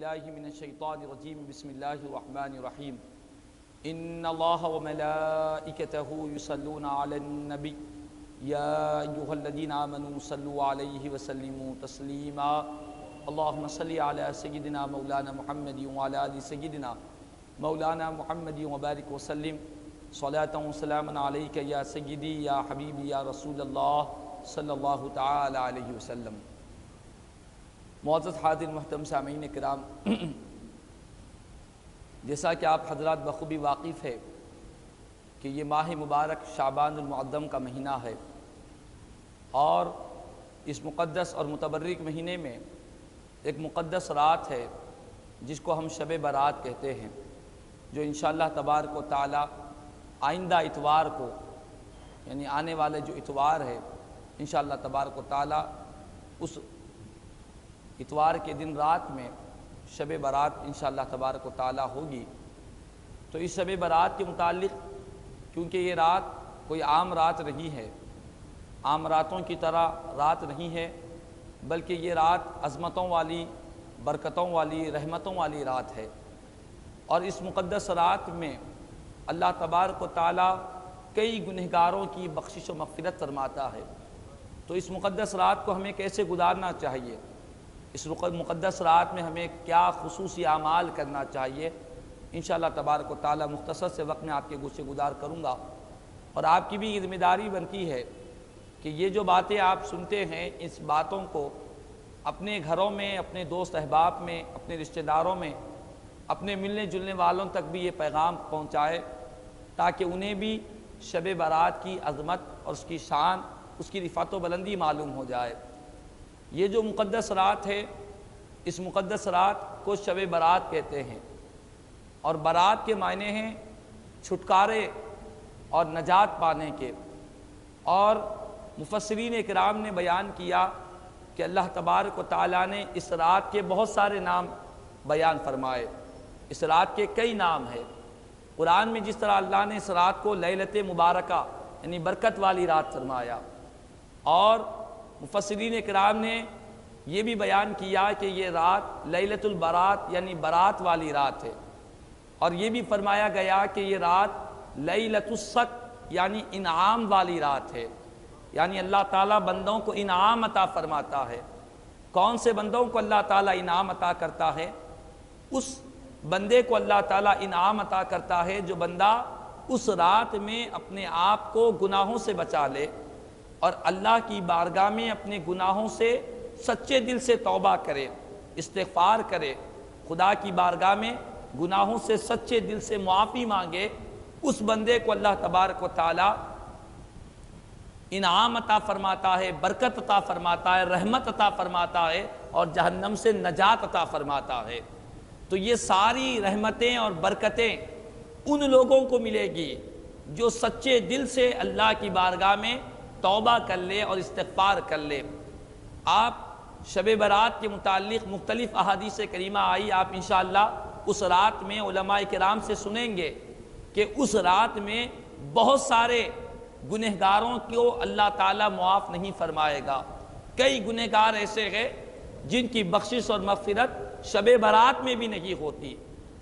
باللہ من الشیطان الرجیم بسم اللہ الرحمن الرحیم ان اللہ وملائکتہ یصلون علی النبی یا ایہا الذین آمنوا صلوا علیہ وسلموا تسلیما اللہم صلی علی سیدنا مولانا محمد وعلی آل سیدنا مولانا محمد وبارک وسلم صلاۃ و سلام علیک یا سیدی یا حبیبی یا رسول اللہ صلی اللہ تعالی علیہ وسلم۔ معزز حاضر محترم سامعین کرام، جیسا کہ آپ حضرات بخوبی واقف ہے کہ یہ ماہ مبارک شعبان المعظم کا مہینہ ہے، اور اس مقدس اور متبرک مہینے میں ایک مقدس رات ہے جس کو ہم شب برات کہتے ہیں، جو انشاءاللہ تبارک و تعالی آئندہ اتوار کو، یعنی آنے والے جو اتوار ہے انشاءاللہ تبارک و تعالی اس اتوار کے دن رات میں شب برات انشاءاللہ تبارک و تعالی ہوگی۔ تو اس شب برات کے متعلق، کیونکہ یہ رات کوئی عام رات نہیں ہے، عام راتوں کی طرح رات نہیں ہے، بلکہ یہ رات عظمتوں والی، برکتوں والی، رحمتوں والی رات ہے، اور اس مقدس رات میں اللہ تبارک و تعالی کئی گنہگاروں کی بخشش و مغفرت فرماتا ہے۔ تو اس مقدس رات کو ہمیں کیسے گزارنا چاہیے، اس مقدس رات میں ہمیں کیا خصوصی اعمال کرنا چاہیے، انشاءاللہ تبارک و تعالی مختصر سے وقت میں آپ کے گوشے گزار کروں گا، اور آپ کی بھی ذمہ داری بنتی ہے کہ یہ جو باتیں آپ سنتے ہیں اس باتوں کو اپنے گھروں میں، اپنے دوست احباب میں، اپنے رشتہ داروں میں، اپنے ملنے جلنے والوں تک بھی یہ پیغام پہنچائے، تاکہ انہیں بھی شب برات کی عظمت اور اس کی شان، اس کی رفعت و بلندی معلوم ہو جائے۔ یہ جو مقدس رات ہے، اس مقدس رات کو شب برات کہتے ہیں، اور برات کے معنی ہیں چھٹکارے اور نجات پانے کے، اور مفسرین اکرام نے بیان کیا کہ اللہ تبارک و تعالیٰ نے اس رات کے بہت سارے نام بیان فرمائے، اس رات کے کئی نام ہیں۔ قرآن میں جس طرح اللہ نے اس رات کو لیلۃ مبارکہ یعنی برکت والی رات فرمایا، اور مفسرین کرام نے یہ بھی بیان کیا کہ یہ رات لیلۃ البرات یعنی برات والی رات ہے، اور یہ بھی فرمایا گیا کہ یہ رات لیلۃ الصک یعنی انعام والی رات ہے، یعنی اللہ تعالیٰ بندوں کو انعام عطا فرماتا ہے۔ کون سے بندوں کو اللہ تعالیٰ انعام عطا کرتا ہے؟ اس بندے کو اللہ تعالیٰ انعام عطا کرتا ہے جو بندہ اس رات میں اپنے آپ کو گناہوں سے بچا لے، اور اللہ کی بارگاہ میں اپنے گناہوں سے سچے دل سے توبہ کرے، استغفار کرے، خدا کی بارگاہ میں گناہوں سے سچے دل سے معافی مانگے، اس بندے کو اللہ تبارک و تعالی انعام عطا فرماتا ہے، برکت عطا فرماتا ہے، رحمت عطا فرماتا ہے، اور جہنم سے نجات عطا فرماتا ہے۔ تو یہ ساری رحمتیں اور برکتیں ان لوگوں کو ملے گی جو سچے دل سے اللہ کی بارگاہ میں توبہ کر لے اور استغفار کر لے۔ آپ شب برات کے متعلق مختلف احادیث کریمہ آئی، آپ انشاءاللہ اس رات میں علماء کرام سے سنیں گے کہ اس رات میں بہت سارے گنہگاروں کو اللہ تعالیٰ معاف نہیں فرمائے گا۔ کئی گنہگار ایسے ہیں جن کی بخشش اور مغفرت شب برات میں بھی نہیں ہوتی۔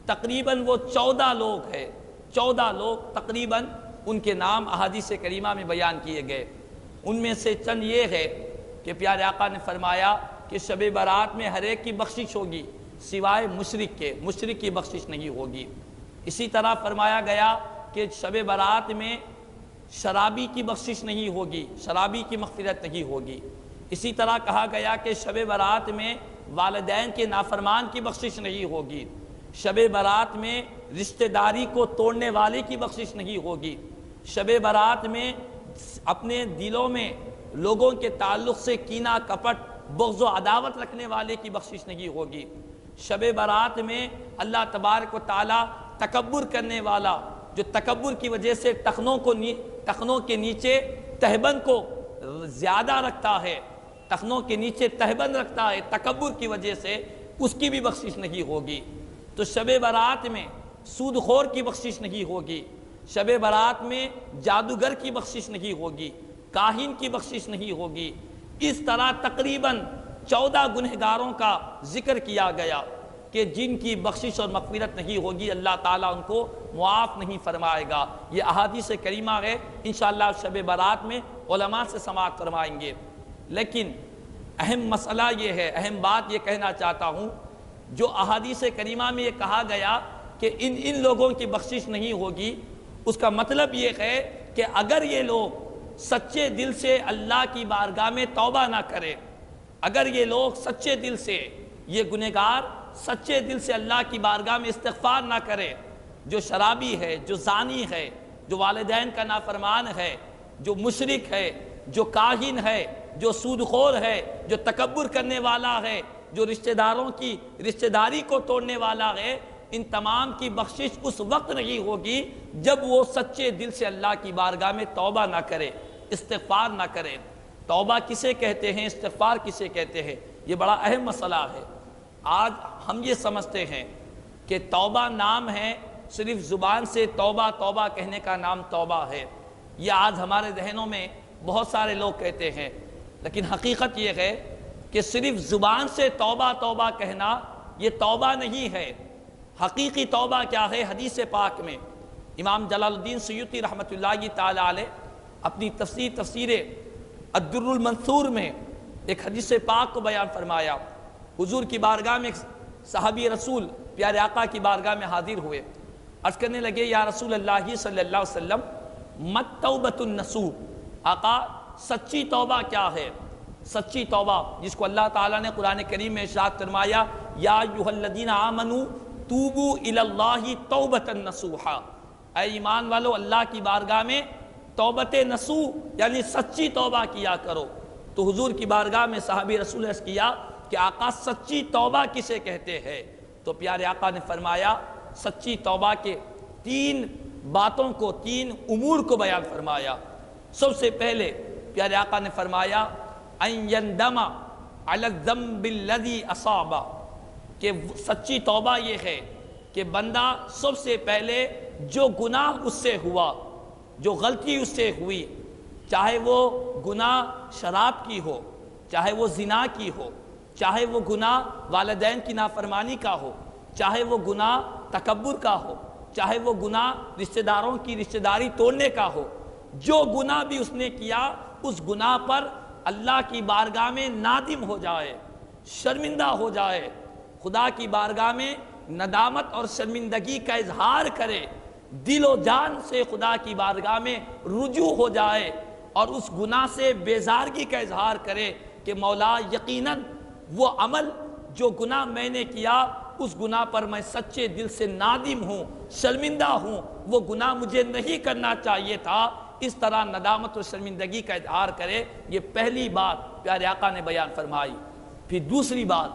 تقریباً وہ 14 لوگ ہیں، 14 لوگ تقریباً، ان کے نام احادیث کریمہ میں بیان کیے گئے۔ ان میں سے چند یہ ہے کہ پیارے آقا نے فرمایا کہ شب برات میں ہر ایک کی بخشش ہوگی سوائے مشرک کے، مشرک کی بخشش نہیں ہوگی۔ اسی طرح فرمایا گیا کہ شب برات میں شرابی کی بخشش نہیں ہوگی، شرابی کی مغفرت نہیں ہوگی۔ اسی طرح کہا گیا کہ شب برات میں والدین کے نافرمان کی بخشش نہیں ہوگی، شب برات میں رشتہ داری کو توڑنے والے کی بخشش نہیں ہوگی، شب برات میں اپنے دلوں میں لوگوں کے تعلق سے کینہ، کپٹ، بغض و عداوت رکھنے والے کی بخشش نہیں ہوگی، شب برات میں اللہ تبارک و تعالی تکبر کرنے والا، جو تکبر کی وجہ سے ٹخنوں کے نیچے تہبند کو زیادہ رکھتا ہے، ٹخنوں کے نیچے تہبند رکھتا ہے تکبر کی وجہ سے، اس کی بھی بخشش نہیں ہوگی۔ تو شب برات میں سود خور کی بخشش نہیں ہوگی، شب برات میں جادوگر کی بخشش نہیں ہوگی، کاہن کی بخشش نہیں ہوگی۔ اس طرح تقریباً 14 گنہگاروں کا ذکر کیا گیا کہ جن کی بخشش اور مغفرت نہیں ہوگی اللہ تعالیٰ ان کو معاف نہیں فرمائے گا۔ یہ احادیث کریمہ ہے، انشاءاللہ شب برات میں علماء سے سماعت فرمائیں گے۔ لیکن اہم مسئلہ یہ ہے، اہم بات یہ کہنا چاہتا ہوں، جو احادیث کریمہ میں یہ کہا گیا کہ ان لوگوں کی بخشش نہیں ہوگی، اس کا مطلب یہ ہے کہ اگر یہ لوگ سچے دل سے اللہ کی بارگاہ میں توبہ نہ کرے، اگر یہ لوگ سچے دل سے، یہ گنہگار سچے دل سے اللہ کی بارگاہ میں استغفار نہ کرے، جو شرابی ہے، جو زانی ہے، جو والدین کا نافرمان ہے، جو مشرک ہے، جو کاہن ہے، جو سودخور ہے، جو تکبر کرنے والا ہے، جو رشتہ داروں کی رشتہ داری کو توڑنے والا ہے، ان تمام کی بخشش اس وقت نہیں ہوگی جب وہ سچے دل سے اللہ کی بارگاہ میں توبہ نہ کرے، استغفار نہ کرے۔ توبہ کسے کہتے ہیں، استغفار کسے کہتے ہیں، یہ بڑا اہم مسئلہ ہے۔ آج ہم یہ سمجھتے ہیں کہ توبہ نام ہے، صرف زبان سے توبہ توبہ کہنے کا نام توبہ ہے، یہ آج ہمارے ذہنوں میں بہت سارے لوگ کہتے ہیں، لیکن حقیقت یہ ہے کہ صرف زبان سے توبہ توبہ کہنا یہ توبہ نہیں ہے۔ حقیقی توبہ کیا ہے؟ حدیث پاک میں امام جلال الدین سیوطی رحمۃ اللہ تعالی علیہ اپنی تفسیر الدر المنثور میں ایک حدیث پاک کو بیان فرمایا۔ حضور کی بارگاہ میں ایک صحابی رسول پیارے آقا کی بارگاہ میں حاضر ہوئے، عرض کرنے لگے یا رسول اللہ صلی اللہ علیہ وسلم مت توبۃ النصوح، آقا سچی توبہ کیا ہے؟ سچی توبہ جس کو اللہ تعالیٰ نے قرآن کریم میں ارشاد فرمایا یا ایھا الذین آمنوا توبوا الی اللہ توبۃ نصوحا، اے ایمان والو اللہ کی بارگاہ میں توبت نصوح یعنی سچی توبہ کیا کرو۔ تو حضور کی بارگاہ میں صحابی رسول نے عرض کیا کہ آقا سچی توبہ کسے کہتے ہیں؟ تو پیارے آقا نے فرمایا سچی توبہ کے تین باتوں کو، تین امور کو بیان فرمایا۔ سب سے پہلے پیارے آقا نے فرمایا ان یندم علی الذنب الذی اصاب، کہ سچی توبہ یہ ہے کہ بندہ سب سے پہلے جو گناہ اس سے ہوا، جو غلطی اس سے ہوئی، چاہے وہ گناہ شراب کی ہو، چاہے وہ زنا کی ہو، چاہے وہ گناہ والدین کی نافرمانی کا ہو، چاہے وہ گناہ تکبر کا ہو، چاہے وہ گناہ رشتہ داروں کی رشتہ داری توڑنے کا ہو، جو گناہ بھی اس نے کیا اس گناہ پر اللہ کی بارگاہ میں نادم ہو جائے، شرمندہ ہو جائے، خدا کی بارگاہ میں ندامت اور شرمندگی کا اظہار کرے، دل و جان سے خدا کی بارگاہ میں رجوع ہو جائے اور اس گناہ سے بیزارگی کا اظہار کرے کہ مولا یقیناً وہ عمل جو گناہ میں نے کیا اس گناہ پر میں سچے دل سے نادم ہوں، شرمندہ ہوں، وہ گناہ مجھے نہیں کرنا چاہیے تھا، اس طرح ندامت و شرمندگی کا اظہار کرے۔ یہ پہلی بات پیارے آقا نے بیان فرمائی۔ پھر دوسری بات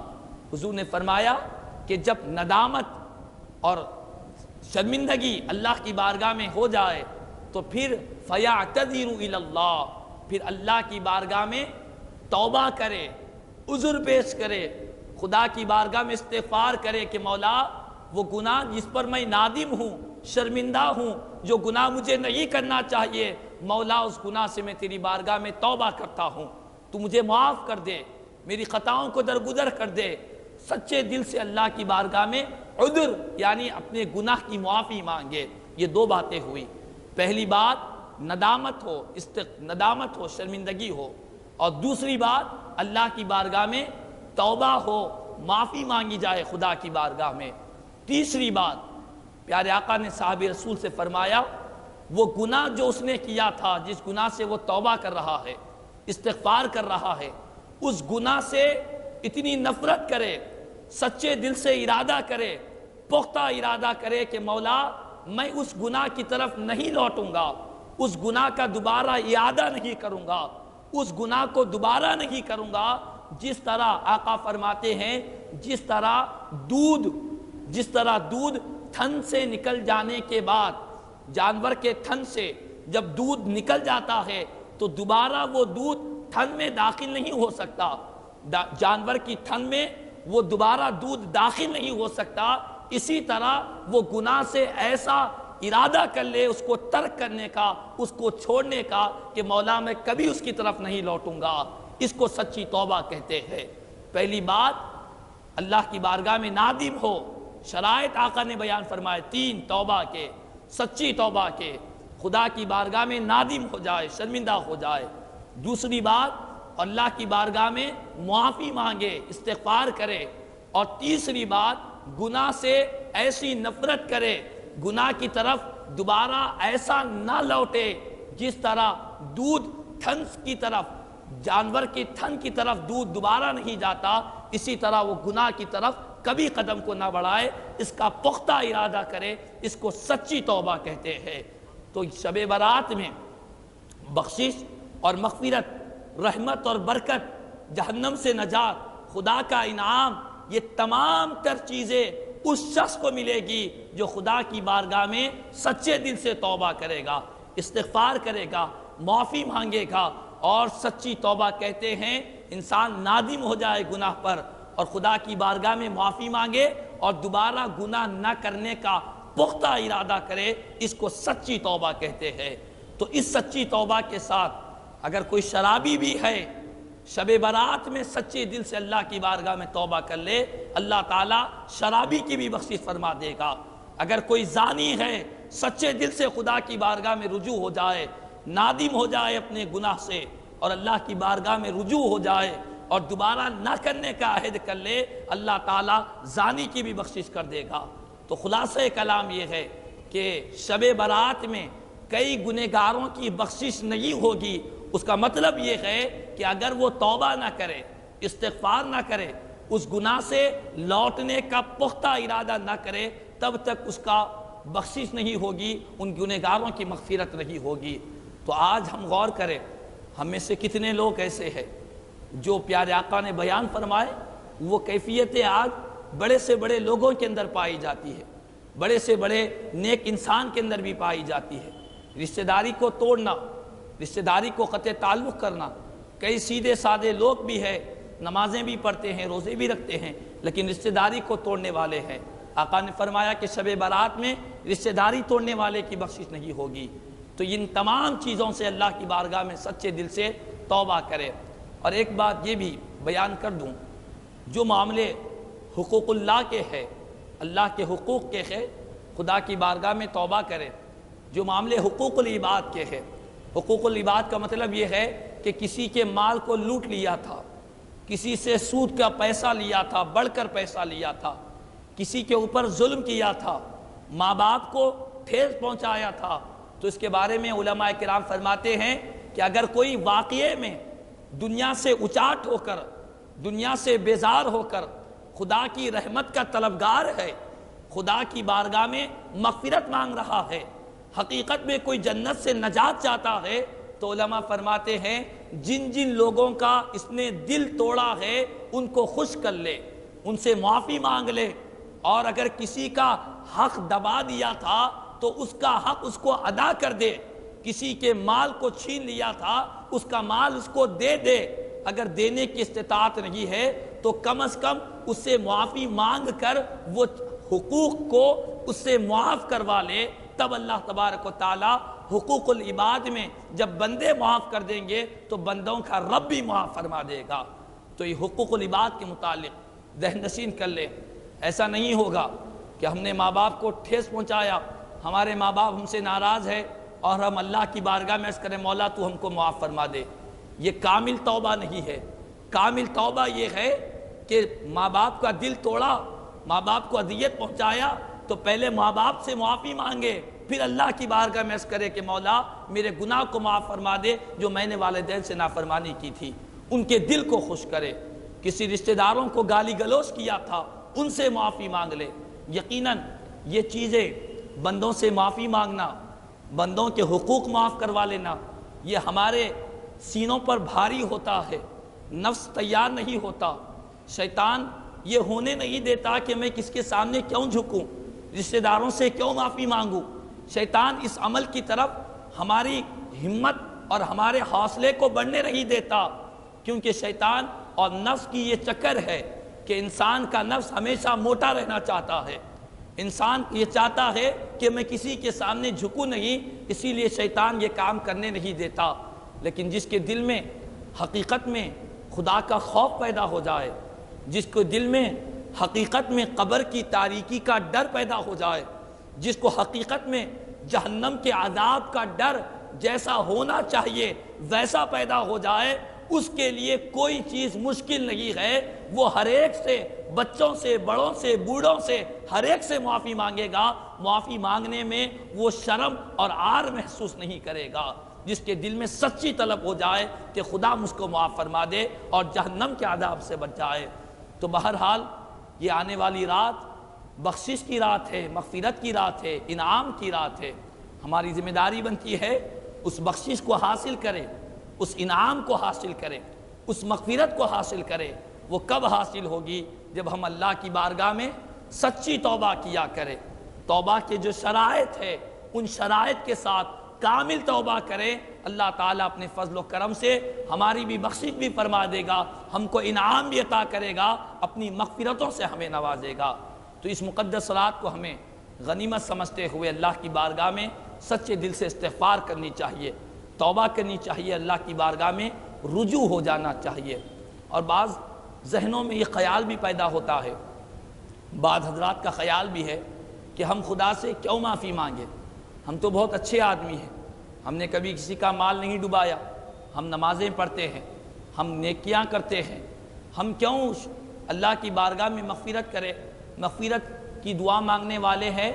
حضور نے فرمایا کہ جب ندامت اور شرمندگی اللہ کی بارگاہ میں ہو جائے تو پھر فَيَعْتَذِرُ إِلَى اللَّهِ، پھر اللہ کی بارگاہ میں توبہ کرے، عذر پیش کرے، خدا کی بارگاہ میں استغفار کرے کہ مولا وہ گناہ جس پر میں نادم ہوں، شرمندہ ہوں، جو گناہ مجھے نہیں کرنا چاہیے، مولا اس گناہ سے میں تیری بارگاہ میں توبہ کرتا ہوں، تو مجھے معاف کر دے، میری خطاؤں کو درگزر کر دے۔ سچے دل سے اللہ کی بارگاہ میں عذر یعنی اپنے گناہ کی معافی مانگے۔ یہ دو باتیں ہوئی، پہلی بات ندامت ہو، شرمندگی ہو، اور دوسری بات اللہ کی بارگاہ میں توبہ ہو، معافی مانگی جائے خدا کی بارگاہ میں۔ تیسری بات پیارے آقا نے صحابی رسول سے فرمایا وہ گناہ جو اس نے کیا تھا، جس گناہ سے وہ توبہ کر رہا ہے، استغفار کر رہا ہے، اس گناہ سے اتنی نفرت کرے، سچے دل سے ارادہ کرے، پختہ ارادہ کرے کہ مولا میں اس گناہ کی طرف نہیں لوٹوں گا، اس گناہ کا دوبارہ اعادہ نہیں کروں گا، اس گناہ کو دوبارہ نہیں کروں گا۔ جس طرح آقا فرماتے ہیں جس طرح دودھ تھن سے نکل جانے کے بعد، جانور کے تھن سے جب دودھ نکل جاتا ہے تو دوبارہ وہ دودھ تھن میں داخل نہیں ہو سکتا، جانور کی تھن میں وہ دوبارہ دودھ داخل نہیں ہو سکتا، اسی طرح وہ گناہ سے ایسا ارادہ کر لے اس کو ترک کرنے کا، اس کو چھوڑنے کا کہ مولا میں کبھی اس کی طرف نہیں لوٹوں گا، اس کو سچی توبہ کہتے ہیں۔ پہلی بات اللہ کی بارگاہ میں نادم ہو۔ شرائط آقا نے بیان فرمائے 3 توبہ کے، سچی توبہ کے، خدا کی بارگاہ میں نادم ہو جائے، شرمندہ ہو جائے۔ دوسری بات، اللہ کی بارگاہ میں معافی مانگے، استغفار کرے۔ اور تیسری بات، گناہ سے ایسی نفرت کرے، گناہ کی طرف دوبارہ ایسا نہ لوٹے جس طرح دودھ تھن کی طرف، جانور کی تھن کی طرف دودھ دوبارہ نہیں جاتا، اسی طرح وہ گناہ کی طرف کبھی قدم کو نہ بڑھائے، اس کا پختہ ارادہ کرے۔ اس کو سچی توبہ کہتے ہیں۔ تو شب برات میں بخشش اور مغفرت، رحمت اور برکت، جہنم سے نجات، خدا کا انعام، یہ تمام تر چیزیں اس شخص کو ملے گی جو خدا کی بارگاہ میں سچے دل سے توبہ کرے گا، استغفار کرے گا، معافی مانگے گا۔ اور سچی توبہ کہتے ہیں انسان نادم ہو جائے گناہ پر اور خدا کی بارگاہ میں معافی مانگے اور دوبارہ گناہ نہ کرنے کا پختہ ارادہ کرے، اس کو سچی توبہ کہتے ہیں۔ تو اس سچی توبہ کے ساتھ اگر کوئی شرابی بھی ہے، شب برات میں سچے دل سے اللہ کی بارگاہ میں توبہ کر لے، اللہ تعالیٰ شرابی کی بھی بخشش فرما دے گا۔ اگر کوئی زانی ہے، سچے دل سے خدا کی بارگاہ میں رجوع ہو جائے، نادم ہو جائے اپنے گناہ سے اور اللہ کی بارگاہ میں رجوع ہو جائے اور دوبارہ نہ کرنے کا عہد کر لے، اللہ تعالیٰ زانی کی بھی بخشش کر دے گا۔ تو خلاصہ کلام یہ ہے کہ شب برات میں کئی گنہگاروں کی بخشش نہیں ہوگی۔ اس کا مطلب یہ ہے کہ اگر وہ توبہ نہ کرے، استغفار نہ کرے، اس گناہ سے لوٹنے کا پختہ ارادہ نہ کرے، تب تک اس کا بخشش نہیں ہوگی، ان گنہگاروں کی مغفرت نہیں ہوگی۔ تو آج ہم غور کریں، ہم میں سے کتنے لوگ ایسے ہیں جو پیارے آقا نے بیان فرمائے، وہ کیفیتیں آج بڑے سے بڑے لوگوں کے اندر پائی جاتی ہے، بڑے سے بڑے نیک انسان کے اندر بھی پائی جاتی ہے۔ رشتہ داری کو توڑنا، رشتہ داری کو قطع تعلق کرنا۔ کئی سیدھے سادے لوگ بھی ہیں، نمازیں بھی پڑھتے ہیں، روزے بھی رکھتے ہیں، لیکن رشتہ داری کو توڑنے والے ہیں۔ آقا نے فرمایا کہ شب برات میں رشتہ داری توڑنے والے کی بخشش نہیں ہوگی۔ تو ان تمام چیزوں سے اللہ کی بارگاہ میں سچے دل سے توبہ کرے۔ اور ایک بات یہ بھی بیان کر دوں، جو معاملے حقوق اللہ کے ہیں، اللہ کے حقوق کے ہیں، خدا کی بارگاہ میں توبہ کرے۔ جو معاملے حقوق العباد کے ہیں، حقوق العباد کا مطلب یہ ہے کہ کسی کے مال کو لوٹ لیا تھا، کسی سے سود کا پیسہ لیا تھا، بڑھ کر پیسہ لیا تھا، کسی کے اوپر ظلم کیا تھا، ماں باپ کو ٹھیس پہنچایا تھا، تو اس کے بارے میں علماء کرام فرماتے ہیں کہ اگر کوئی واقعے میں دنیا سے اچاٹ ہو کر، دنیا سے بیزار ہو کر خدا کی رحمت کا طلبگار ہے، خدا کی بارگاہ میں مغفرت مانگ رہا ہے، حقیقت میں کوئی جنت سے نجات چاہتا ہے، تو علماء فرماتے ہیں جن جن لوگوں کا اس نے دل توڑا ہے ان کو خوش کر لے، ان سے معافی مانگ لے، اور اگر کسی کا حق دبا دیا تھا تو اس کا حق اس کو ادا کر دے، کسی کے مال کو چھین لیا تھا اس کا مال اس کو دے دے، اگر دینے کی استطاعت نہیں ہے تو کم از کم اس سے معافی مانگ کر وہ حقوق کو اس سے معاف کروا لے۔ تب اللہ تبارک و تعالی حقوق العباد میں جب بندے معاف کر دیں گے تو بندوں کا رب بھی معاف فرما دے گا۔ تو یہ حقوق العباد کے متعلق ذہن نشین کر لیں۔ ایسا نہیں ہوگا کہ ہم نے ماں باپ کو ٹھیس پہنچایا، ہمارے ماں باپ ہم سے ناراض ہے اور ہم اللہ کی بارگاہ میں عرض کریں مولا تو ہم کو معاف فرما دے۔ یہ کامل توبہ نہیں ہے۔ کامل توبہ یہ ہے کہ ماں باپ کا دل توڑا، ماں باپ کو اذیت پہنچایا تو پہلے ماں باپ سے معافی مانگے، پھر اللہ کی بارگاہ میں عرض کرے کہ مولا میرے گناہ کو معاف فرما دے جو میں نے والدین سے نافرمانی کی تھی، ان کے دل کو خوش کرے۔ کسی رشتہ داروں کو گالی گلوچ کیا تھا ان سے معافی مانگ لے۔ یقیناً یہ چیزیں بندوں سے معافی مانگنا، بندوں کے حقوق معاف کروا لینا، یہ ہمارے سینوں پر بھاری ہوتا ہے، نفس تیار نہیں ہوتا، شیطان یہ ہونے نہیں دیتا کہ میں کس کے سامنے کیوں جھکوں، رشتہ داروں سے کیوں معافی مانگوں۔ شیطان اس عمل کی طرف ہماری ہمت اور ہمارے حوصلے کو بڑھنے نہیں دیتا، کیونکہ شیطان اور نفس کی یہ چکر ہے کہ انسان کا نفس ہمیشہ موٹا رہنا چاہتا ہے، انسان یہ چاہتا ہے کہ میں کسی کے سامنے جھکوں نہیں، اسی لیے شیطان یہ کام کرنے نہیں دیتا۔ لیکن جس کے دل میں حقیقت میں خدا کا خوف پیدا ہو جائے، جس کو دل میں حقیقت میں قبر کی تاریکی کا ڈر پیدا ہو جائے، جس کو حقیقت میں جہنم کے عذاب کا ڈر جیسا ہونا چاہیے ویسا پیدا ہو جائے، اس کے لیے کوئی چیز مشکل نہیں ہے۔ وہ ہر ایک سے، بچوں سے، بڑوں سے، بوڑھوں سے، ہر ایک سے معافی مانگے گا۔ معافی مانگنے میں وہ شرم اور عار محسوس نہیں کرے گا۔ جس کے دل میں سچی طلب ہو جائے کہ خدا مجھ کو معاف فرما دے اور جہنم کے عذاب سے بچ جائے۔ تو بہرحال یہ آنے والی رات بخشش کی رات ہے، مغفرت کی رات ہے، انعام کی رات ہے۔ ہماری ذمہ داری بنتی ہے اس بخشش کو حاصل کرے، اس انعام کو حاصل کرے، اس مغفرت کو حاصل کرے۔ وہ کب حاصل ہوگی؟ جب ہم اللہ کی بارگاہ میں سچی توبہ کیا کرے، توبہ کے جو شرائط ہے ان شرائط کے ساتھ کامل توبہ کریں۔ اللہ تعالیٰ اپنے فضل و کرم سے ہماری بھی بخشش بھی فرما دے گا، ہم کو انعام بھی عطا کرے گا، اپنی مغفرتوں سے ہمیں نوازے گا۔ تو اس مقدس رات کو ہمیں غنیمت سمجھتے ہوئے اللہ کی بارگاہ میں سچے دل سے استغفار کرنی چاہیے، توبہ کرنی چاہیے، اللہ کی بارگاہ میں رجوع ہو جانا چاہیے۔ اور بعض ذہنوں میں یہ خیال بھی پیدا ہوتا ہے، بعض حضرات کا خیال بھی ہے کہ ہم خدا سے کیوں معافی مانگے، ہم تو بہت اچھے آدمی ہیں، ہم نے کبھی کسی کا مال نہیں ڈبایا، ہم نمازیں پڑھتے ہیں، ہم نیکیاں کرتے ہیں، ہم کیوں اللہ کی بارگاہ میں مغفرت کرے؟ مغفرت کی دعا مانگنے والے ہیں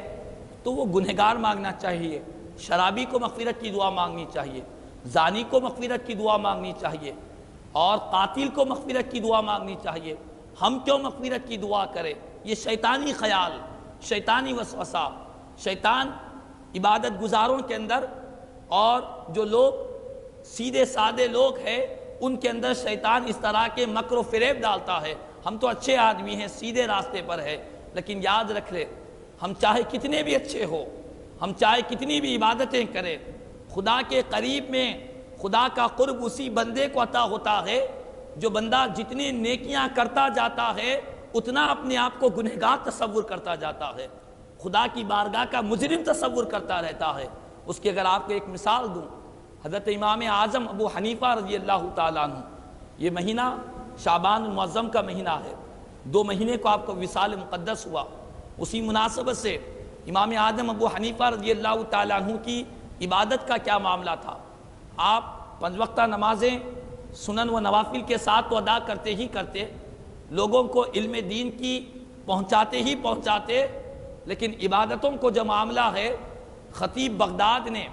تو وہ گنہگار مانگنا چاہیے، شرابی کو مغفرت کی دعا مانگنی چاہیے، زانی کو مغفرت کی دعا مانگنی چاہیے، اور قاتل کو مغفرت کی دعا مانگنی چاہیے۔ ہم کیوں مغفرت کی دعا کریں؟ یہ شیطانی خیال، شیطانی وسوسہ، شیطان عبادت گزاروں کے اندر اور جو لوگ سیدھے سادے لوگ ہیں ان کے اندر شیطان اس طرح کے مکر و فریب ڈالتا ہے۔ ہم تو اچھے آدمی ہیں، سیدھے راستے پر ہے، لیکن یاد رکھ لے ہم چاہے کتنے بھی اچھے ہو، ہم چاہے کتنی بھی عبادتیں کریں، خدا کے قریب میں خدا کا قرب اسی بندے کو عطا ہوتا ہے جو بندہ جتنی نیکیاں کرتا جاتا ہے اتنا اپنے آپ کو گنہگار تصور کرتا جاتا ہے، خدا کی بارگاہ کا مجرم تصور کرتا رہتا ہے۔ اس کی اگر آپ کو ایک مثال دوں، حضرت امام اعظم ابو حنیفہ رضی اللہ تعالیٰ عنہ، یہ مہینہ شعبان المعظم کا مہینہ ہے، 2 مہینے کو آپ کو وصال مقدس ہوا، اسی مناسبت سے امام اعظم ابو حنیفہ رضی اللہ تعالیٰ عنہ کی عبادت کا کیا معاملہ تھا؟ آپ 5 وقتہ نمازیں سنن و نوافل کے ساتھ تو ادا کرتے ہی کرتے، لوگوں کو علم دین کی پہنچاتے ہی پہنچاتے، لیکن عبادتوں کو جو معاملہ ہے، خطیب بغداد نے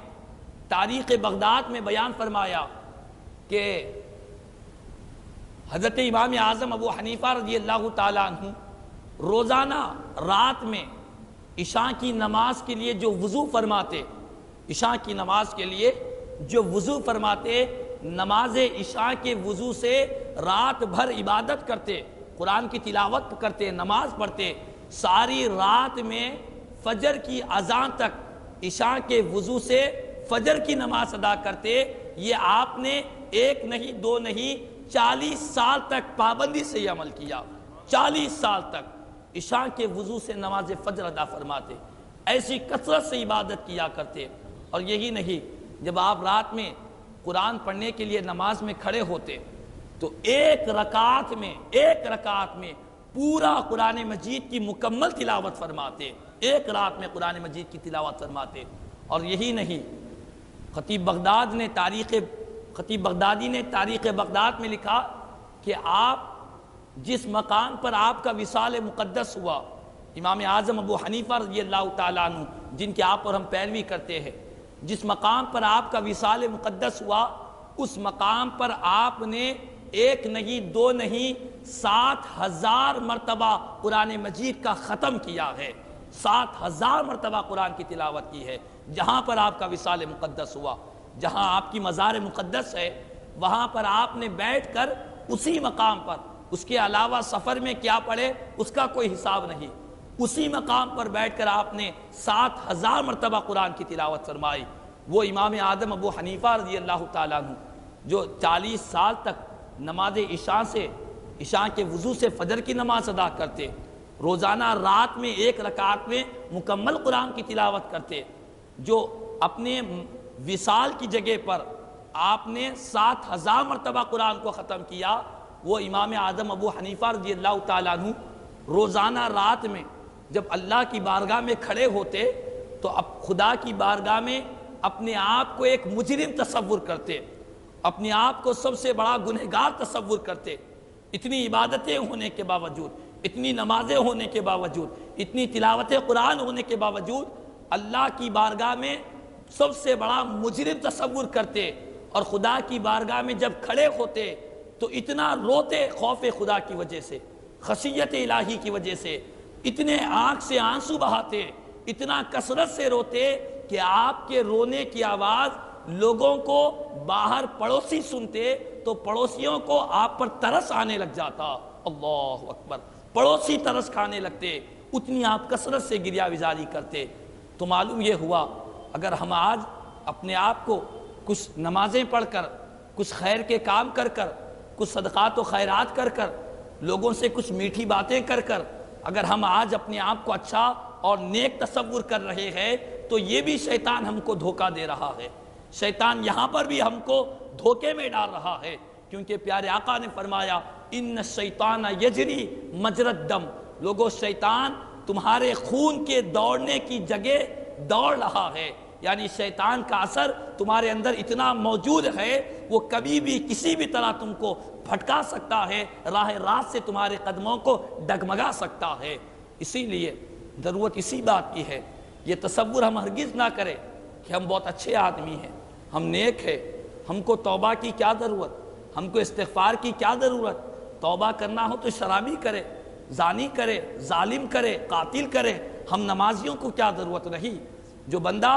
تاریخ بغداد میں بیان فرمایا کہ حضرت امام اعظم ابو حنیفہ رضی اللہ تعالیٰ عنہ روزانہ رات میں عشاء کی نماز کے لیے جو وضو فرماتے، عشاء کی نماز کے لیے جو وضو فرماتے، نماز عشاء کے وضو سے رات بھر عبادت کرتے، قرآن کی تلاوت کرتے، نماز پڑھتے، ساری رات میں فجر کی اذان تک عشاء کے وضو سے فجر کی نماز ادا کرتے۔ یہ آپ نے 1 نہیں 2 نہیں 40 سال تک پابندی سے یہ عمل کیا، 40 سال تک عشاء کے وضو سے نماز فجر ادا فرماتے، ایسی کثرت سے عبادت کیا کرتے۔ اور یہی نہیں، جب آپ رات میں قرآن پڑھنے کے لیے نماز میں کھڑے ہوتے تو ایک رکعت میں پورا قرآن مجید کی مکمل تلاوت فرماتے، ایک رات میں قرآن مجید کی تلاوت فرماتے۔ اور یہی نہیں، خطیب بغدادی نے تاریخ بغداد میں لکھا کہ آپ جس مقام پر آپ کا وصال مقدس ہوا، امام اعظم ابو حنیفہ رضی اللہ تعالیٰ عنہ جن کے آپ اور ہم پیروی کرتے ہیں، جس مقام پر آپ کا وصال مقدس ہوا، اس مقام پر آپ نے 1 نہیں 2 نہیں 7000 مرتبہ قرآن مجید کا ختم کیا ہے، 7000 مرتبہ قرآن کی تلاوت کی ہے۔ جہاں پر آپ کا وصال مقدس ہوا، جہاں آپ کی مزار مقدس ہے، وہاں پر آپ نے بیٹھ کر اسی مقام پر، اس کے علاوہ سفر میں کیا پڑھے اس کا کوئی حساب نہیں، اسی مقام پر بیٹھ کر آپ نے 7000 مرتبہ قرآن کی تلاوت فرمائی۔ وہ امام اعظم ابو حنیفہ رضی اللہ تعالیٰ عنہ جو 40 سال تک نماز عشاء کے وضو سے فجر کی نماز ادا کرتے، روزانہ رات میں 1 رکعت میں مکمل قرآن کی تلاوت کرتے، جو اپنے وصال کی جگہ پر آپ نے 7000 مرتبہ قرآن کو ختم کیا، وہ امام اعظم ابو حنیفہ رضی اللہ تعالیٰ عنہ روزانہ رات میں جب اللہ کی بارگاہ میں کھڑے ہوتے تو اب خدا کی بارگاہ میں اپنے آپ کو ایک مجرم تصور کرتے، اپنے آپ کو سب سے بڑا گنہگار تصور کرتے۔ اتنی عبادتیں ہونے کے باوجود، اتنی نمازیں ہونے کے باوجود، اتنی تلاوت قرآن ہونے کے باوجود اللہ کی بارگاہ میں سب سے بڑا مجرم تصور کرتے، اور خدا کی بارگاہ میں جب کھڑے ہوتے تو اتنا روتے خوف خدا کی وجہ سے، خشیت الہی کی وجہ سے، اتنے آنکھ سے آنسو بہاتے، اتنا کثرت سے روتے کہ آپ کے رونے کی آواز لوگوں کو باہر پڑوسی سنتے تو پڑوسیوں کو آپ پر ترس آنے لگ جاتا۔ اللہ اکبر، پڑوسی ترس کھانے لگتے، اتنی آپ کثرت سے گریہ وزاری کرتے۔ تو معلوم یہ ہوا اگر ہم آج اپنے آپ کو کچھ نمازیں پڑھ کر، کچھ خیر کے کام کر کر، کچھ صدقات و خیرات کر کر، لوگوں سے کچھ میٹھی باتیں کر کر اگر ہم آج اپنے آپ کو اچھا اور نیک تصور کر رہے ہیں تو یہ بھی شیطان ہم کو دھوکہ دے رہا ہے، شیطان یہاں پر بھی ہم کو دھوکے میں ڈال رہا ہے، کیونکہ پیارے آقا نے فرمایا ان الشیطان یجری مجری الدم، لوگو شیطان تمہارے خون کے دوڑنے کی جگہ دوڑ رہا ہے، یعنی شیطان کا اثر تمہارے اندر اتنا موجود ہے وہ کبھی بھی کسی بھی طرح تم کو پھٹکا سکتا ہے، راہ راست سے تمہارے قدموں کو ڈگمگا سکتا ہے۔ اسی لیے ضرورت اسی بات کی ہے، یہ تصور ہم ہرگز نہ کریں کہ ہم بہت اچھے آدمی ہیں، ہم نیک ہیں، ہم کو توبہ کی کیا ضرورت، ہم کو استغفار کی کیا ضرورت، توبہ کرنا ہو تو شرابی کرے، زانی کرے، ظالم کرے، قاتل کرے، ہم نمازیوں کو کیا ضرورت نہیں۔ جو بندہ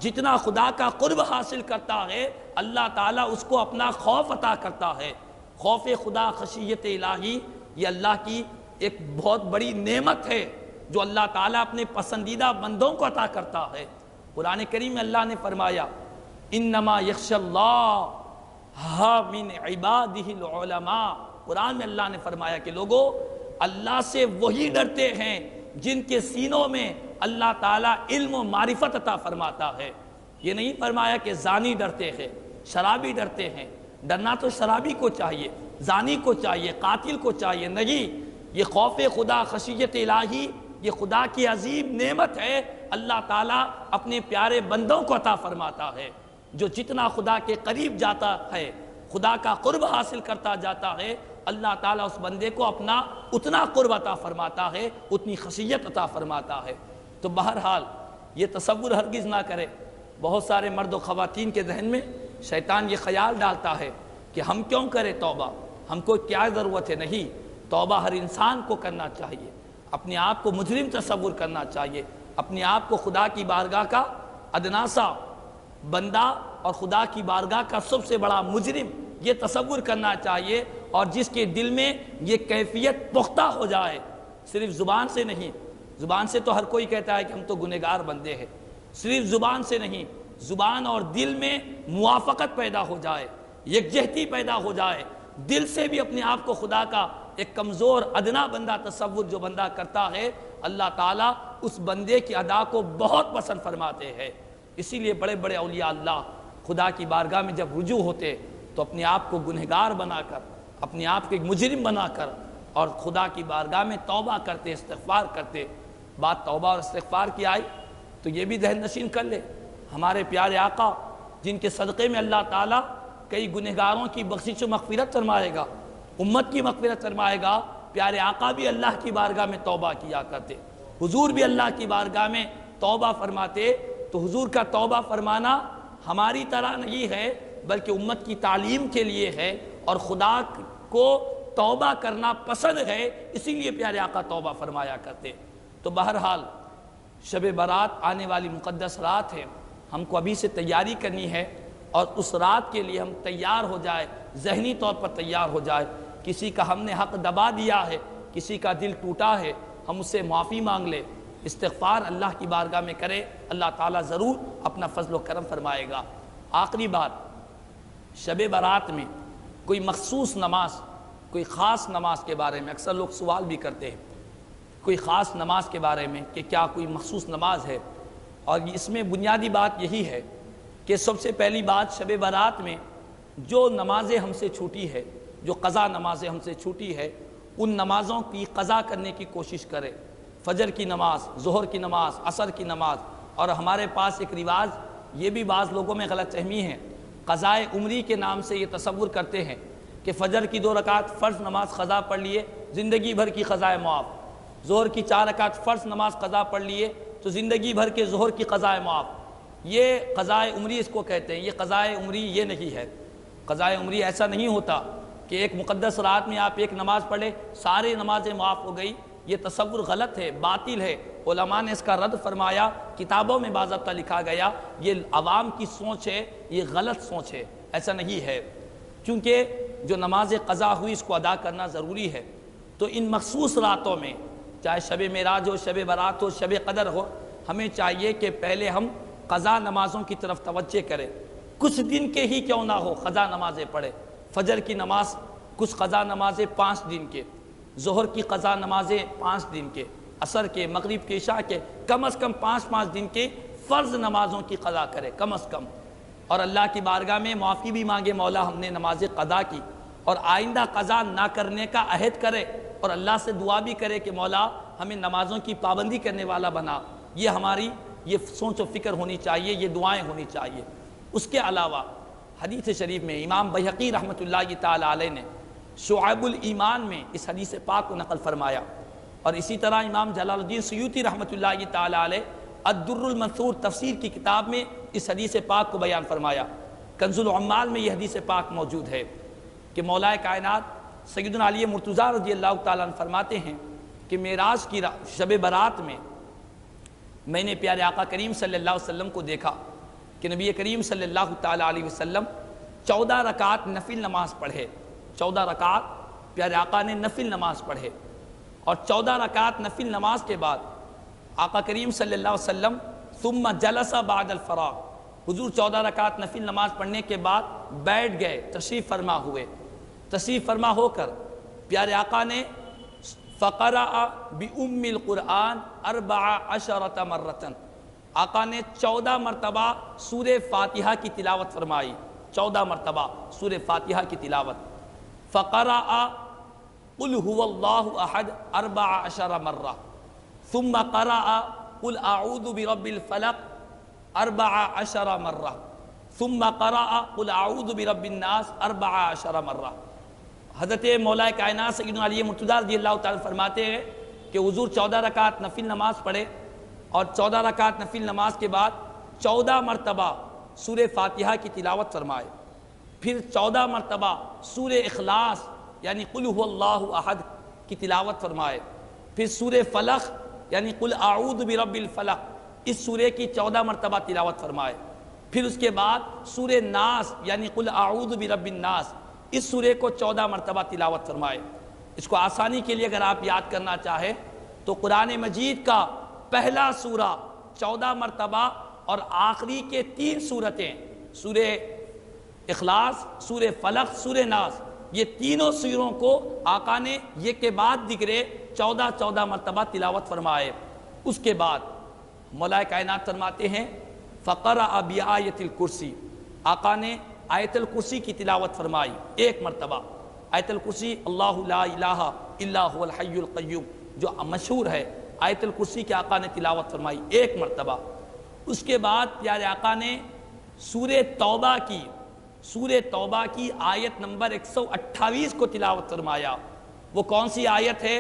جتنا خدا کا قرب حاصل کرتا ہے اللہ تعالیٰ اس کو اپنا خوف عطا کرتا ہے۔ خوف خدا، خشیت الہی، یہ اللہ کی ایک بہت بڑی نعمت ہے جو اللہ تعالیٰ اپنے پسندیدہ بندوں کو عطا کرتا ہے۔ قرآن کریم میں اللہ نے فرمایا انما یخشی اللہ من عبادہ العلماء، قرآن میں اللہ نے فرمایا کہ لوگو اللہ سے وہی ڈرتے ہیں جن کے سینوں میں اللہ تعالیٰ علم و معرفت عطا فرماتا ہے۔ یہ نہیں فرمایا کہ زانی ڈرتے ہیں، شرابی ڈرتے ہیں، ڈرنا تو شرابی کو چاہیے، زانی کو چاہیے، قاتل کو چاہیے، نہیں، یہ خوف خدا، خشیت الہی، یہ خدا کی عظیم نعمت ہے، اللہ تعالیٰ اپنے پیارے بندوں کو عطا فرماتا ہے۔ جو جتنا خدا کے قریب جاتا ہے، خدا کا قرب حاصل کرتا جاتا ہے، اللہ تعالیٰ اس بندے کو اپنا اتنا قرب عطا فرماتا ہے، اتنی خشیت عطا فرماتا ہے۔ تو بہرحال یہ تصور ہرگز نہ کرے، بہت سارے مرد و خواتین کے ذہن میں شیطان یہ خیال ڈالتا ہے کہ ہم کیوں کریں توبہ، ہم کو کیا ضرورت ہے، نہیں، توبہ ہر انسان کو کرنا چاہیے، اپنے آپ کو مجرم تصور کرنا چاہیے، اپنے آپ کو خدا کی بارگاہ کا ادنا سا بندہ اور خدا کی بارگاہ کا سب سے بڑا مجرم یہ تصور کرنا چاہیے، اور جس کے دل میں یہ کیفیت پختہ ہو جائے، صرف زبان سے نہیں، زبان سے تو ہر کوئی کہتا ہے کہ ہم تو گنہگار بندے ہیں، صرف زبان سے نہیں، زبان اور دل میں موافقت پیدا ہو جائے، یکجہتی پیدا ہو جائے، دل سے بھی اپنے آپ کو خدا کا ایک کمزور ادنا بندہ تصور جو بندہ کرتا ہے، اللہ تعالیٰ اس بندے کی ادا کو بہت پسند فرماتے ہیں۔ اسی لیے بڑے بڑے اولیاء اللہ خدا کی بارگاہ میں جب رجوع ہوتے تو اپنے آپ کو گنہگار بنا کر، اپنے آپ کو ایک مجرم بنا کر اور خدا کی بارگاہ میں توبہ کرتے، استغفار کرتے۔ بات توبہ اور استغفار کی آئی تو یہ بھی ذہن نشین کر لے، ہمارے پیارے آقا جن کے صدقے میں اللہ تعالیٰ کئی گنہگاروں کی بخشش و مغفرت فرمائے گا، امت کی مغفرت فرمائے گا، پیارے آقا بھی اللہ کی بارگاہ میں توبہ کیا کرتے، حضور بھی اللہ کی بارگاہ میں توبہ فرماتے۔ تو حضور کا توبہ فرمانا ہماری طرح نہیں ہے بلکہ امت کی تعلیم کے لیے ہے، اور خدا کو توبہ کرنا پسند ہے، اسی لیے پیارے آقا توبہ فرمایا کرتے۔ تو بہرحال شب برات آنے والی مقدس رات ہے، ہم کو ابھی سے تیاری کرنی ہے، اور اس رات کے لیے ہم تیار ہو جائے، ذہنی طور پر تیار ہو جائے۔ کسی کا ہم نے حق دبا دیا ہے، کسی کا دل ٹوٹا ہے، ہم اس سے معافی مانگ لے، استغفار اللہ کی بارگاہ میں کرے، اللہ تعالیٰ ضرور اپنا فضل و کرم فرمائے گا۔ آخری بات، شب برات میں کوئی مخصوص نماز، کوئی خاص نماز کے بارے میں اکثر لوگ سوال بھی کرتے ہیں، کوئی خاص نماز کے بارے میں کہ کیا کوئی مخصوص نماز ہے، اور اس میں بنیادی بات یہی ہے کہ سب سے پہلی بات، شب برات میں جو نمازیں ہم سے چھوٹی ہے، جو قضا نمازیں ہم سے چھوٹی ہے، ان نمازوں کی قضا کرنے کی کوشش کرے، فجر کی نماز، ظہر کی نماز، عصر کی نماز۔ اور ہمارے پاس ایک رواج یہ بھی بعض لوگوں میں غلط فہمی ہے، قضائے عمری کے نام سے یہ تصور کرتے ہیں کہ فجر کی 2 رکعت فرض نماز قضا پڑھ لیے زندگی بھر کی قضائے معاف، ظہر کی 4 رکعت فرض نماز قضا پڑھ لیے تو زندگی بھر کے ظہر کی قضائے معاف۔ یہ قضائے عمری اس کو کہتے ہیں، یہ قضائے عمری یہ نہیں ہے۔ قضائے عمری ایسا نہیں ہوتا کہ ایک مقدس رات میں آپ ایک نماز پڑھے ساری نمازیں معاف ہو گئی، یہ تصور غلط ہے، باطل ہے۔ علماء نے اس کا رد فرمایا، کتابوں میں باضابطہ لکھا گیا، یہ عوام کی سوچ ہے، یہ غلط سوچ ہے، ایسا نہیں ہے۔ کیونکہ جو نماز قضا ہوئی اس کو ادا کرنا ضروری ہے، تو ان مخصوص راتوں میں چاہے شب معراج ہو، شب برات ہو، شب قدر ہو، ہمیں چاہیے کہ پہلے ہم قضا نمازوں کی طرف توجہ کریں۔ کچھ دن کے ہی کیوں نہ ہو قضا نمازیں پڑھیں، فجر کی نماز کچھ قضا نمازیں 5 دن کے، ظہر کی قضا نمازیں 5 دن کے، عصر کے، مغرب کے، عشاء کے، کم از کم 5 دن کے فرض نمازوں کی قضا کرے کم از کم، اور اللہ کی بارگاہ میں معافی بھی مانگے، مولا ہم نے نمازیں قضا کی، اور آئندہ قضا نہ کرنے کا عہد کرے، اور اللہ سے دعا بھی کرے کہ مولا ہمیں نمازوں کی پابندی کرنے والا بنا۔ یہ ہماری یہ سوچ و فکر ہونی چاہیے، یہ دعائیں ہونی چاہیے۔ اس کے علاوہ حدیث شریف میں امام بیہقی رحمۃ اللہ تعالی علیہ نے شعب الایمان میں اس حدیث پاک کو نقل فرمایا، اور اسی طرح امام جلال الدین سیوطی رحمۃ اللہ تعالی علیہ الدر المنثور تفسیر کی کتاب میں اس حدیث پاک کو بیان فرمایا۔ کنز العمال میں یہ حدیث پاک موجود ہے کہ مولا کائنات سیدنا علی مرتضیٰ رضی اللہ تعالیٰ عنہ فرماتے ہیں کہ معراج کی شب برات میں نے پیارے آقا کریم صلی اللہ علیہ وسلم کو دیکھا کہ نبی کریم صلی اللہ تعالیٰ علیہ وسلم 14 رکعت نفل نماز پڑھے، 14 رکعت پیارے آقا نے نفل نماز پڑھے، اور 14 رکعت نفل نماز کے بعد آقا کریم صلی اللہ علیہ وسلم ثم جلس بعد الفراغ، حضور 14 رکعت نفل نماز پڑھنے کے بعد بیٹھ گئے، تشریف فرما ہوئے، تشریف فرما ہو کر پیارے آقا نے فقرأ بأم القرآن 14 مرتن، آقا نے 14 مرتبہ سورہ فاتحہ کی تلاوت فرمائی، 14 مرتبہ سورہ فاتحہ کی تلاوت۔ فقرأ قل هو اللہ احد 14 مرہ، ثم قرأ قل اعوذ برب الفلق 14 مرہ، ثم قرأ قل اعوذ برب الناس 14 مرہ۔ حضرت مولا کائنات سیدنا علی مرتضیٰ رضی اللہ تعالیٰ فرماتے ہیں کہ حضور 14 رکعت نفل نماز پڑھے، اور 14 رکعت نفل نماز کے بعد 14 مرتبہ سورہ فاتحہ کی تلاوت فرمائے، پھر 14 مرتبہ سورہ اخلاص یعنی قل هو اللہ احد کی تلاوت فرمائے، پھر سورہ فلق یعنی قل اعوذ برب الفلق اس سورہ کی 14 مرتبہ تلاوت فرمائے، پھر اس کے بعد سورہ ناس یعنی قل اعوذ برب الناس اس سورہ کو 14 مرتبہ تلاوت فرمائے۔ اس کو آسانی کے لیے اگر آپ یاد کرنا چاہیں تو قرآن مجید کا پہلا سورہ 14 مرتبہ اور آخری کے 3 سورتیں سورہ اخلاص، سورہ فلق، سورہ ناس، یہ تینوں سوروں کو آقا نے ایک کے بعد دیگرے 14 مرتبہ تلاوت فرمائے۔ اس کے بعد مولا کائنات فرماتے ہیں فقرأ بآیت الکرسی، آقا نے آیت الکرسی کی تلاوت فرمائی 1 مرتبہ۔ آیت الکرسی اللہ لا الہ الا هو الحی القیوم جو مشہور ہے، آیت الکرسی کی آقا نے تلاوت فرمائی 1 مرتبہ۔ اس کے بعد پیارے آقا نے سورہ توبہ کی آیت نمبر 128 کو تلاوت فرمایا۔ وہ کون سی آیت ہے؟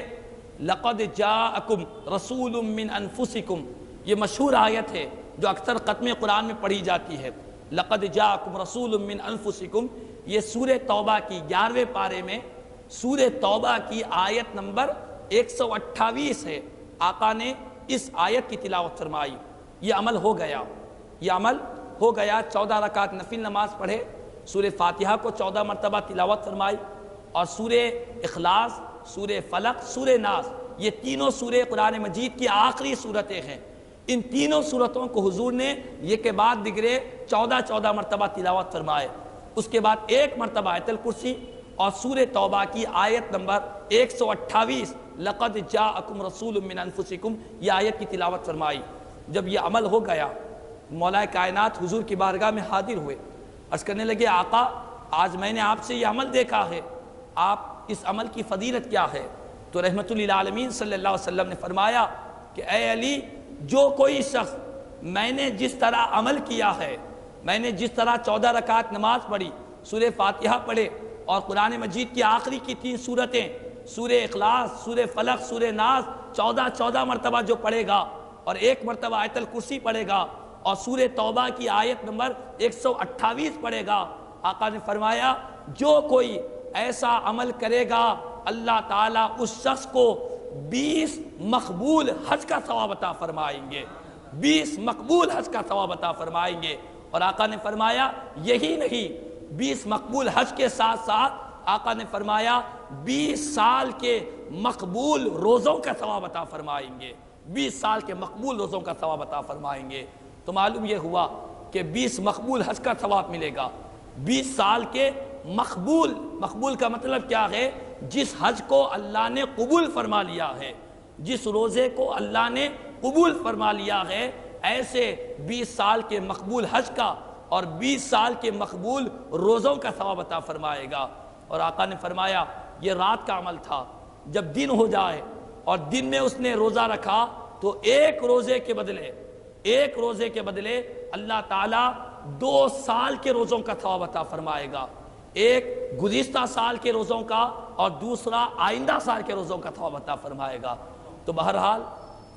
لقد جاءکم رسول من انفسکم، یہ مشہور آیت ہے جو اکثر ختم قرآن میں پڑھی جاتی ہے۔ لقد جاءکم رسول من انفسکم، یہ سورہ توبہ کی 11ویں پارے میں سورہ توبہ کی آیت نمبر 128 ہے، آقا نے اس آیت کی تلاوت فرمائی۔ یہ عمل ہو گیا، 14 رکعت نفل نماز پڑھے، سورہ فاتحہ کو 14 مرتبہ تلاوت فرمائی، اور سورہ اخلاص، سورہ فلق، سورہ ناس، یہ تینوں سورہ قرآن مجید کی آخری صورتیں ہیں۔ ان تینوں صورتوں کو حضور نے یہ کے بعد دیگرے 14 مرتبہ تلاوت فرمائے۔ اس کے بعد 1 مرتبہ آیت الکرسی اور سورہ توبہ کی آیت نمبر 128 لقد جاءکم رسول من انفسکم یہ آیت کی تلاوت فرمائی۔ جب یہ عمل ہو گیا مولا کائنات حضور کی بارگاہ میں حاضر ہوئے، عرض کرنے لگے آقا آج میں نے آپ سے یہ عمل دیکھا ہے، آپ اس عمل کی فضیلت کیا ہے؟ تو رحمت للعالمین صلی اللہ علیہ وسلم نے فرمایا کہ اے علی، جو کوئی شخص میں نے جس طرح عمل کیا ہے، میں نے جس طرح 14 رکعت نماز پڑھی، سورہ فاتحہ پڑھے اور قرآن مجید کی آخری کی 3 سورتیں سورہ اخلاص، سورہ فلق، سورہ ناس 14 مرتبہ جو پڑھے گا اور 1 مرتبہ آیت الکرسی پڑھے گا اور سورہ توبہ کی آیت نمبر 128 پڑھے گا، آقا نے فرمایا جو کوئی ایسا عمل کرے گا اللہ تعالیٰ اس شخص کو 20 مقبول حج کا ثواب عطا فرمائیں گے، 20 مقبول حج کا ثواب عطا فرمائیں گے۔ اور آقا نے فرمایا یہی نہیں، 20 مقبول حج کے ساتھ ساتھ آقا نے فرمایا 20 سال کے مقبول روزوں کا ثواب عطا فرمائیں گے، 20 سال کے مقبول روزوں کا ثواب عطا فرمائیں گے۔ تو معلوم یہ ہوا کہ 20 مقبول حج کا ثواب ملے گا، 20 سال کے مقبول کا مطلب کیا ہے؟ جس حج کو اللہ نے قبول فرما لیا ہے، جس روزے کو اللہ نے قبول فرما لیا ہے، ایسے 20 سال کے مقبول حج کا اور 20 سال کے مقبول روزوں کا ثواب عطا فرمائے گا۔ اور آقا نے فرمایا یہ رات کا عمل تھا، جب دن ہو جائے اور دن میں اس نے روزہ رکھا تو ایک روزے کے بدلے اللہ تعالیٰ 2 سال کے روزوں کا ثواب عطا فرمائے گا، ایک گزشتہ سال کے روزوں کا اور دوسرا آئندہ سال کے روزوں کا ثواب عطا فرمائے گا۔ تو بہرحال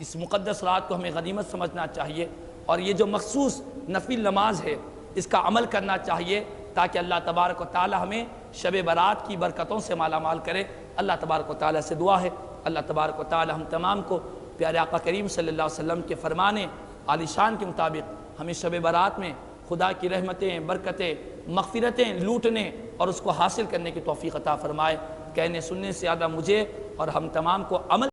اس مقدس رات کو ہمیں غنیمت سمجھنا چاہیے اور یہ جو مخصوص نفل نماز ہے اس کا عمل کرنا چاہیے تاکہ اللہ تبارک و تعالی ہمیں شب برات کی برکتوں سے مالا مال کرے۔ اللہ تبارک و تعالی سے دعا ہے اللہ تبارک و تعالی ہم تمام کو پیارے آقا کریم صلی اللہ علیہ وسلم کے فرمانے عالی شان کے مطابق ہمیں شب برات میں خدا کی رحمتیں، برکتیں، مغفرتیں لوٹنے اور اس کو حاصل کرنے کی توفیق عطا فرمائے۔ کہنے سننے سے زیادہ مجھے اور ہم تمام کو عمل